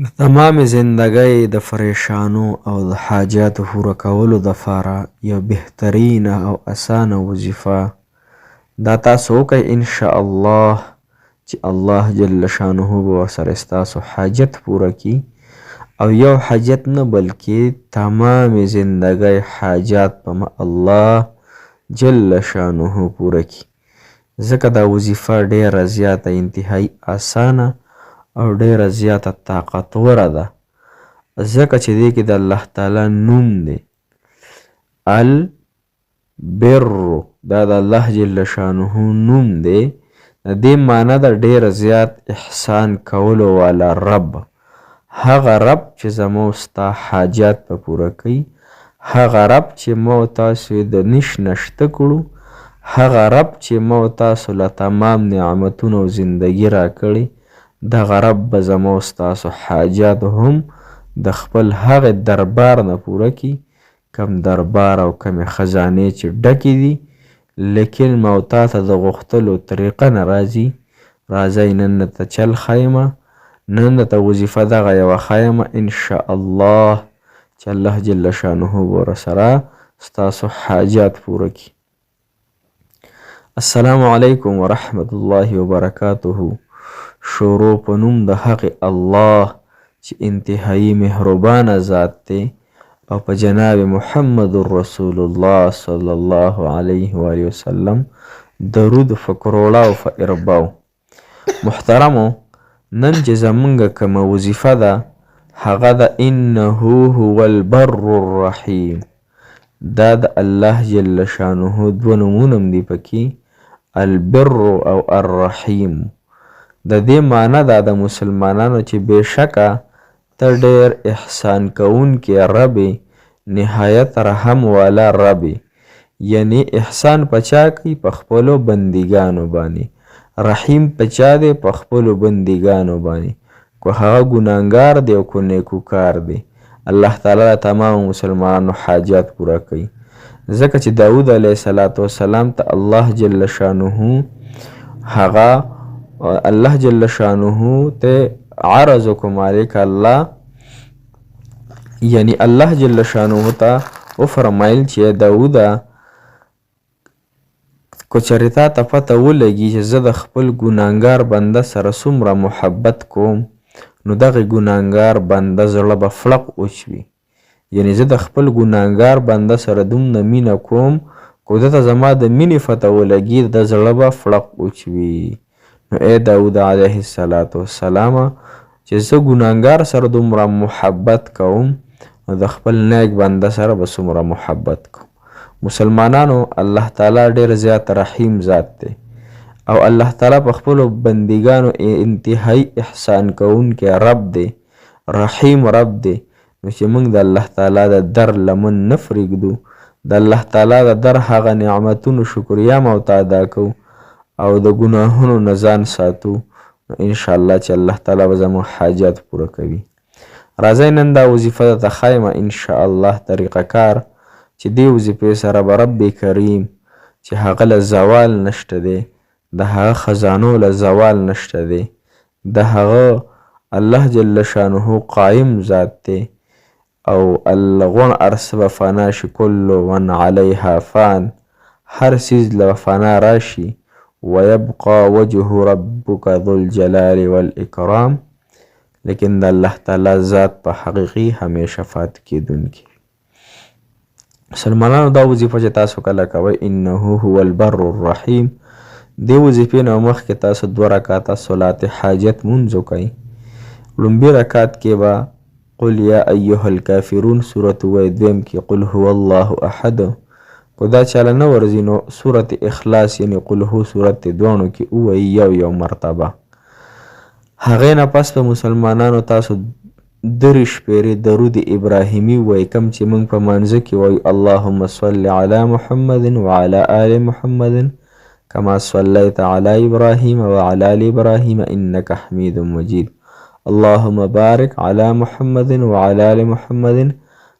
د تمامې زندګۍ د پریشانو او د حاجاتو پوره کولو دپاره یو بهترینه او اسانه وظیفه دا تاسو وکئ انشاءالله چې الله جل شانه به ورسره ستاسو حاجت پوره کړي او یو حاجت نه بلکې تمامې زندګۍ حاجات به الله جل شانه پوره کړي ځکه دا وظیفه ډیره زیاته انتهایی اسانه او ډیره زیاته طاقتوره ده ځکه چې دې کې د الله تعالی نوم دی البر دا د الله جل شانه نوم دی د دې معنی د ډیره زیات احسان کولو والا رب هغه رب چې زموږ ستا حاجات په پوره کوي هغه رب چې مو تاسو د نش نشته کړو هغه رب چې مو تاسو له تمام نعمتونو زندگی را کړی دغه رب به زموږ ستاسو حاجات هم د خپل هغه دربار نه پوره کړي کم دربار او کمې خزانې چې ډکې دي لیکن ما تا ته د غوښتلو طریقه نه راځي راځئ نن درته چل ښیمه نن درته وظیفه دغه یوه ښیمه انشاءالله چې الله جل شانه به ورسره ستاسو حاجات پوره کړي السلام علیکم ورحمة الله وبرکاته شروع په نوم د هغې الله چې انتهایی مهربانه ذات دی او په جناب محمد رسول الله صلی الله علیه و آله وسلم درود فکروړه او فارباو محترمو نن چې زمونږ کومه وظیفه ده هغه د انه هو البر الرحیم دا د الله جل شانه دوه نومونه هم دي پکې البر او الرحیم د دې معنی دا د مسلمانانو چې بېشکه ته ډېر احسان کوونکی رب نهایت رحم والا رب یعنی احسان په چا کوي په خپلو بندګانو باندې رحیم په چا دی په خپلو بندګانو باندې کو هغه ګناهګار دی او کو نیکوکار دی الله تعالی تمام مسلمانانو حاجات پوره کوي ځکه چې داود علیه السلام ته الله جل شانه هغه الله جل شانه ته عرض وکړ مالک الله یعنی الله جل شانه ته وفرمایل چې داوده کو چرتا ته پته ولګي چې زه د خپل ګناهګار بنده سره څومره محبت کوم نو دغه ګناهګار بنده زړه به فلق وچوي یعنی زه د خپل ګناهګار بنده سره دومره مینه کوم کو دته زما د مینې پته ولګي د زړه به فلق وچوي نو ای داود علیه السلام چې زه ګناهګار سره دومره محبت کوم نو د خپل نیک بنده سره به څومره محبت کوم مسلمانانو الله تعالی ډېر زیات رحیم ذات دی او الله تعالی په خپلو بندګانو انتهایی احسان کوونکی رب دی رحیم رب دی نو چې موږ د الله تعالی د در لمن نه پرېږدو د الله تعالی د در هغه نعمتونو شکریه مو ته ادا کوو او د ګناهونو نه ځان ساتو نو انشاءالله چې الله تعالی به زموږ حاجات پوره کوي راځئ نن دا وظیفه درته ښیمه انشاءالله طریقه کار چې دې وظیفې سره به رب کریم چې هغه له زوال نشته دی د هغه خزانو له زوال نشته دی د هغه الله جل شانه قایم ذات دی او الغون عرص به فنا شي کل من علیها فان هر څیز له فنا راشي ويبقى وجه ربك ذو الجلال والإكرام لیکن د الله تعالی ذات په حقیقي همیشه فات کیدونکی مسلمانانو دا وظیفه چې تاسو کله کوئ انه هو البر الرحیم دې وظیفې نه مخکې تاسو 2 رکعاته صلات حاجت مونځ وکئ لومبي رکعت کې به قل یا ایها الکافرون سورت ووایئ دویم کې قل هو الله احد کو دا چاله نه ورځي نو سورت اخلاص یعنی قل هو سورت دواړو کې ووایئ یو مرتبه هغې نه پس په مسلمانانو تاسو 3 شپېرې درود ابراهیمي ووایئ کوم چې موږ په مانځه کې وایو اللهم صل علی محمد وعلى آل محمد كما صليت على إبراهيم وعلى آل إبراهيم إنك حميد مجيد اللهم بارك على محمد وعلى آل محمد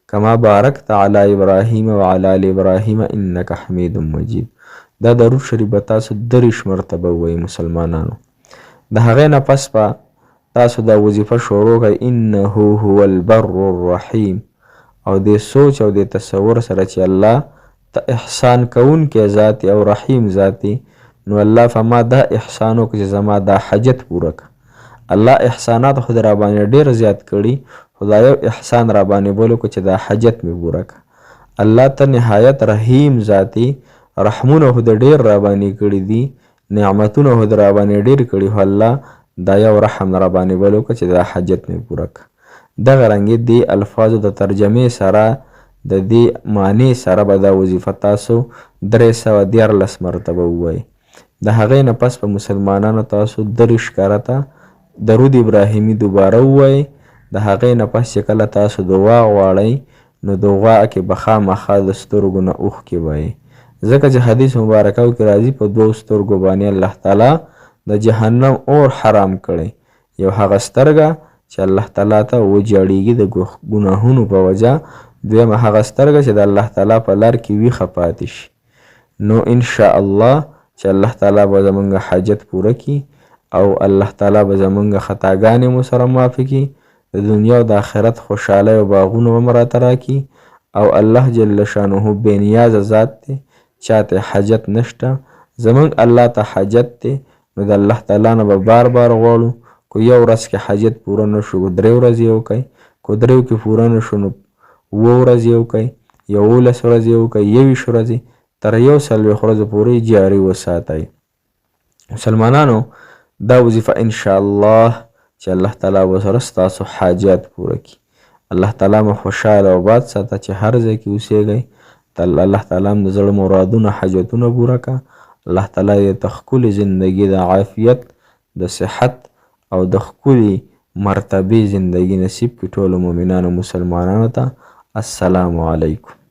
كما باركت على إبراهيم وعلى آل إبراهيم إنك حميد مجيد دا درود شریف تاسو 3 مرتبه وایئ مسلمانانو د هغې نه پس به تاسو دا وظیفه شروع کړئ انه هو البر الرحیم او دې سوچ او دې تصور سره چې الله ته احسان کوونکی ذات او رحیم ذات نو الله فما دا احسان وکړه چې زما دا حاجت پوره کړه. الله احسانات خو را باندې ډېر زیات کړي خو دا یو احسان را باندې بل وکړه چې دا حاجت مې پوره کړه. الله ته نهایت رحیم ذاتي رحمونه خو د ډېر را باندې کړي دي نعمتونه خو را باندې ډېر کړي خو الله دا یو رحم را باندې بل وکړه چې دا حاجت مې پوره کړه. دغه رنګې دې الفاظو د ترجمې سره د دې معنی سره به دا وظیفه تاسو 314 مرتبه ووایئ. د هغې نه پس په مسلمانانو تاسو 30 کرته درود ابراهیمي دوباره ووایئ. د هغې نه پس چې کله تاسو دعا غواړئ نو دعا کې به خامخا د سترګو نه اوښکې وایئ ځکه چې حدیث مبارکو کې راځي په 2 سترګو باندې الله تعالی د جهنم اور حرام کړی. یو هغه سترګه چې الله تعالی ته وجاړیږي د ګناهونو په وجه، دویمه هغه سترګه چې د الله تعالی په لار کې ویښه پاتې شي. نو ان شاء الله چې الله تعالی به زمونږ حاجت پوره کړي او الله تعالی به زمونږ خطاګانې مو سره معافي کړي، د دنیا او د آخرت خوشحالی او باغونه به مو راته راکړي او الله جل شانه بې نیازه ذات دی، چاته حاجت نشته. زمونږ الله ته حاجت دی نو د الله تعالی نه به بار بار غواړو. کو یو ورځ کې حاجت پوره نشو 3 ورځې وکړئ، کو 3 کې پوره نشو نو 7 ورځې وکړئ، 11 ورځې وکړئ، 21 ورځې تر 140 ورځې پورې جاري وساتئ. مسلمانانو دا وظیفه ان شاء الله چې الله تعالی به سره ستاسو حاجات پوره کړي. الله تعالی مو خوشحاله او باد ساته چې هر ځای کې اوسېږئ. الله تعالی هم د زړه مرادونه حاجتونه پوره کړه. الله تعالی د ښکلې زندګي د عافیت د صحت او د ښکلې مرتبې زندگی نصیب کړي ټولو مؤمنانو مسلمانانو ته. السلام علیکم.